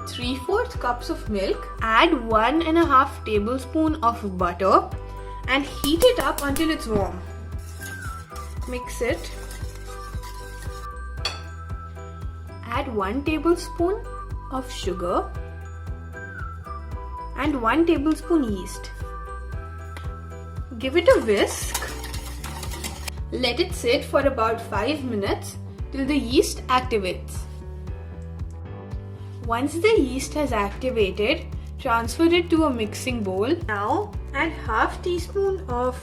3/4 cups of milk. Add 1.5 tablespoons of butter and heat it up until it's warm. Mix it. Add 1 tablespoon of sugar and 1 tablespoon yeast. Give it a whisk. Let it sit for about 5 minutes till the yeast activates. Once the yeast has activated, transfer it to a mixing bowl. Now add half teaspoon of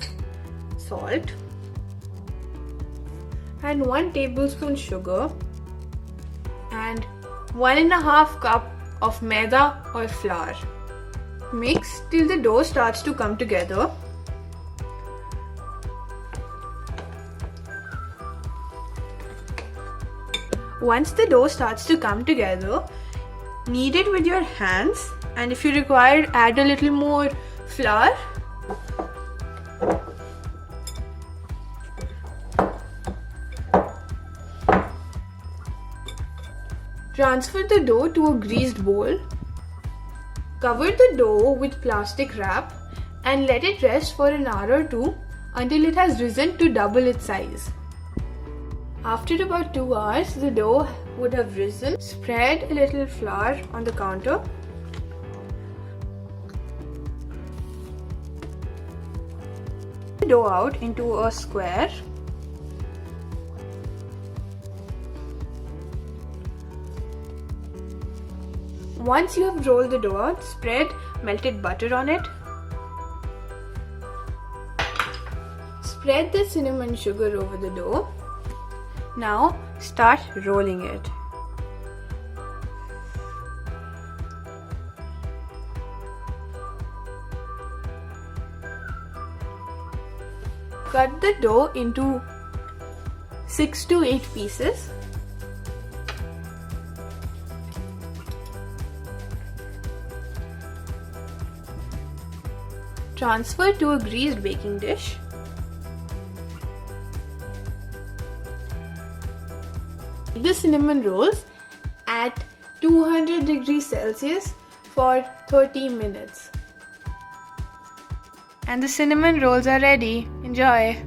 salt and 1 tablespoon sugar and 1.5 cup of maida or flour. Mix till the dough starts to come together. Once the dough starts to come together, knead it with your hands, and if you require, add a little more flour. Transfer the dough to a greased bowl. Cover the dough with plastic wrap and let it rest for an hour or two until it has risen to double its size. After about 2 hours, the dough would have risen. Spread a little flour on the counter. The dough out into a square. Once you have rolled the dough out, spread melted butter on it. Spread the cinnamon sugar over the dough. Now start rolling it. Cut the dough into 6 to 8 pieces. Transfer to a greased baking dish. Make the cinnamon rolls at 200 degrees Celsius for 30 minutes. And the cinnamon rolls are ready. Enjoy!